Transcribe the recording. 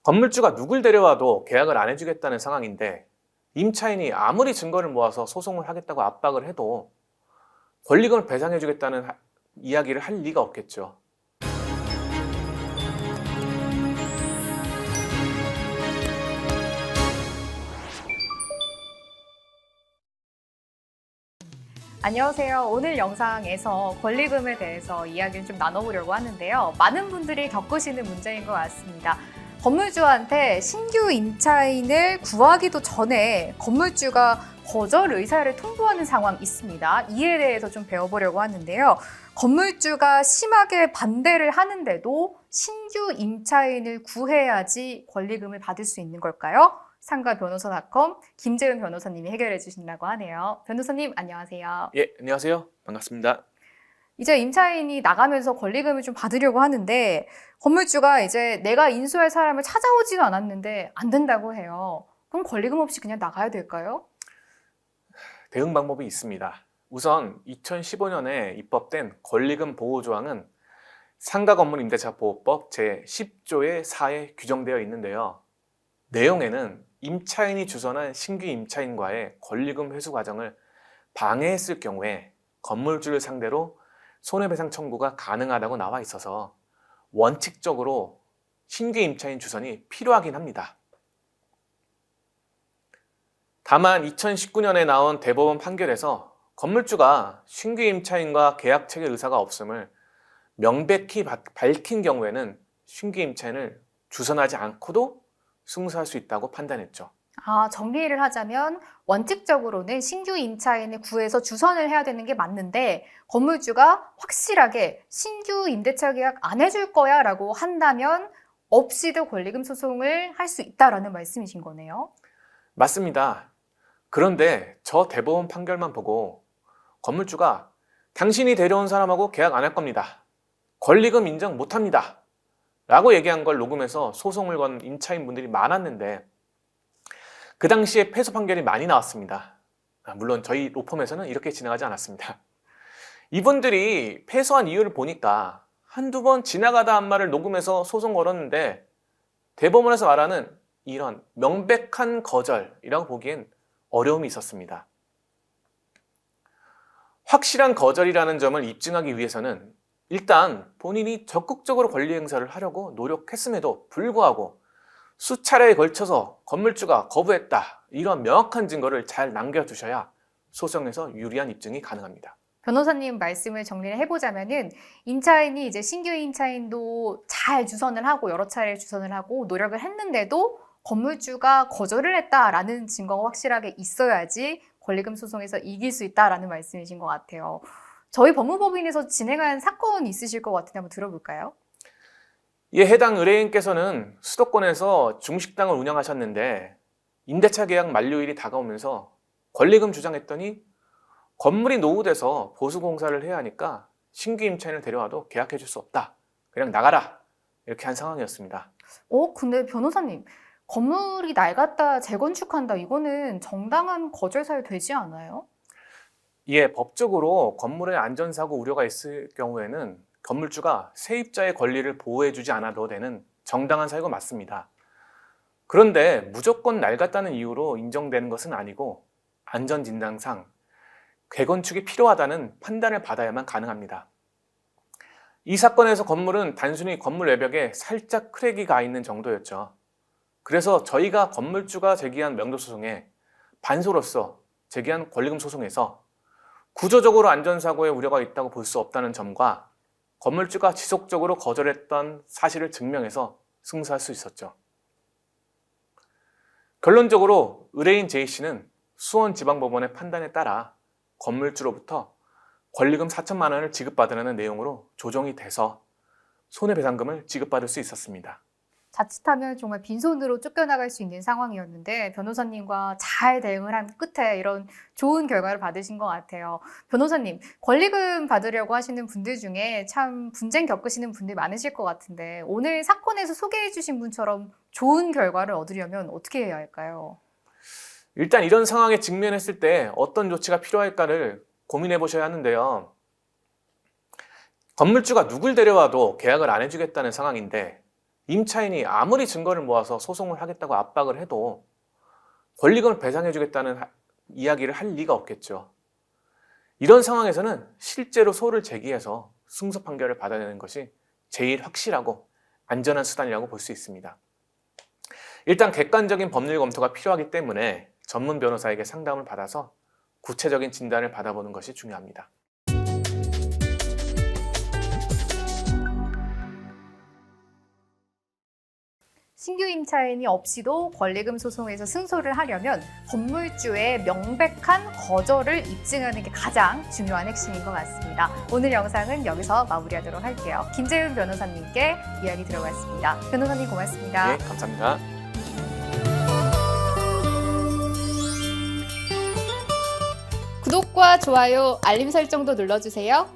건물주가 누굴 데려와도 계약을 안 해주겠다는 상황인데 임차인이 아무리 증거를 모아서 소송을 하겠다고 압박을 해도 권리금을 배상해주겠다는 이야기를 할 리가 없겠죠. 안녕하세요. 오늘 영상에서 권리금에 대해서 이야기를 좀 나눠보려고 하는데요. 많은 분들이 겪으시는 문제인 것 같습니다. 건물주한테 신규 임차인을 구하기도 전에 건물주가 거절 의사를 통보하는 상황이 있습니다. 이에 대해서 좀 배워보려고 하는데요. 건물주가 심하게 반대를 하는데도 신규 임차인을 구해야지 권리금을 받을 수 있는 걸까요? 상가변호사닷컴 김재은 변호사님이 해결해 주신다고 하네요. 변호사님 안녕하세요. 예, 안녕하세요. 반갑습니다. 이제 임차인이 나가면서 권리금을 좀 받으려고 하는데 건물주가 이제 내가 인수할 사람을 찾아오지도 않았는데 안 된다고 해요. 그럼 권리금 없이 그냥 나가야 될까요? 대응 방법이 있습니다. 우선 2015년에 입법된 권리금 보호 조항은 상가건물임대차보호법 제10조의 4에 규정되어 있는데요. 내용에는 임차인이 주선한 신규 임차인과의 권리금 회수 과정을 방해했을 경우에 건물주를 상대로 손해배상 청구가 가능하다고 나와 있어서 원칙적으로 신규 임차인 주선이 필요하긴 합니다. 다만 2019년에 나온 대법원 판결에서 건물주가 신규 임차인과 계약 체결 의사가 없음을 명백히 밝힌 경우에는 신규 임차인을 주선하지 않고도 승소할 수 있다고 판단했죠. 정리를 하자면 원칙적으로는 신규 임차인을 구해서 주선을 해야 되는 게 맞는데 건물주가 확실하게 신규 임대차 계약 안 해줄 거야 라고 한다면 없이도 권리금 소송을 할 수 있다라는 말씀이신 거네요. 맞습니다. 그런데 저 대법원 판결만 보고 건물주가 당신이 데려온 사람하고 계약 안 할 겁니다. 권리금 인정 못합니다. 라고 얘기한 걸 녹음해서 소송을 건 임차인분들이 많았는데 그 당시에 패소 판결이 많이 나왔습니다. 물론 저희 로펌에서는 이렇게 진행하지 않았습니다. 이분들이 패소한 이유를 보니까 한두 번 지나가다 한 말을 녹음해서 소송 걸었는데 대법원에서 말하는 이런 명백한 거절이라고 보기엔 어려움이 있었습니다. 확실한 거절이라는 점을 입증하기 위해서는 일단 본인이 적극적으로 권리 행사를 하려고 노력했음에도 불구하고 수차례에 걸쳐서 건물주가 거부했다. 이런 명확한 증거를 잘 남겨두셔야 소송에서 유리한 입증이 가능합니다. 변호사님 말씀을 정리를 해보자면은 임차인이 이제 신규 임차인도 잘 주선을 하고 여러 차례 주선을 하고 노력을 했는데도 건물주가 거절을 했다라는 증거가 확실하게 있어야지 권리금 소송에서 이길 수 있다라는 말씀이신 것 같아요. 저희 법무법인에서 진행한 사건 있으실 것 같은데 한번 들어볼까요? 이에 해당 의뢰인께서는 수도권에서 중식당을 운영하셨는데 임대차 계약 만료일이 다가오면서 권리금 주장했더니 건물이 노후돼서 보수공사를 해야 하니까 신규 임차인을 데려와도 계약해 줄 수 없다. 그냥 나가라. 이렇게 한 상황이었습니다. 근데 변호사님, 건물이 낡았다 재건축한다 이거는 정당한 거절 사유 되지 않아요? 이에 법적으로 건물의 안전사고 우려가 있을 경우에는 건물주가 세입자의 권리를 보호해주지 않아도 되는 정당한 사유가 맞습니다. 그런데 무조건 낡았다는 이유로 인정되는 것은 아니고 안전진단상 재건축이 필요하다는 판단을 받아야만 가능합니다. 이 사건에서 건물은 단순히 건물 외벽에 살짝 크랙이 가 있는 정도였죠. 그래서 저희가 건물주가 제기한 명도소송에 반소로서 제기한 권리금 소송에서 구조적으로 안전사고의 우려가 있다고 볼 수 없다는 점과 건물주가 지속적으로 거절했던 사실을 증명해서 승소할 수 있었죠. 결론적으로 의뢰인 J씨는 수원지방법원의 판단에 따라 건물주로부터 권리금 4천만 원을 지급받으라는 내용으로 조정이 돼서 손해배상금을 지급받을 수 있었습니다. 자칫하면 정말 빈손으로 쫓겨나갈 수 있는 상황이었는데 변호사님과 잘 대응을 한 끝에 이런 좋은 결과를 받으신 것 같아요. 변호사님, 권리금 받으려고 하시는 분들 중에 참 분쟁 겪으시는 분들 많으실 것 같은데 오늘 사건에서 소개해 주신 분처럼 좋은 결과를 얻으려면 어떻게 해야 할까요? 일단 이런 상황에 직면했을 때 어떤 조치가 필요할까를 고민해 보셔야 하는데요. 건물주가 누굴 데려와도 계약을 안 해주겠다는 상황인데 임차인이 아무리 증거를 모아서 소송을 하겠다고 압박을 해도 권리금을 배상해주겠다는 이야기를 할 리가 없겠죠. 이런 상황에서는 실제로 소를 제기해서 승소 판결을 받아내는 것이 제일 확실하고 안전한 수단이라고 볼 수 있습니다. 일단 객관적인 법률 검토가 필요하기 때문에 전문 변호사에게 상담을 받아서 구체적인 진단을 받아보는 것이 중요합니다. 신규 임차인이 없이도 권리금 소송에서 승소를 하려면 건물주의 명백한 거절을 입증하는 게 가장 중요한 핵심인 것 같습니다. 오늘 영상은 여기서 마무리하도록 할게요. 김재윤 변호사님께 이야기 들어봤습니다. 변호사님 고맙습니다. 네, 감사합니다. 구독과 좋아요, 알림 설정도 눌러주세요.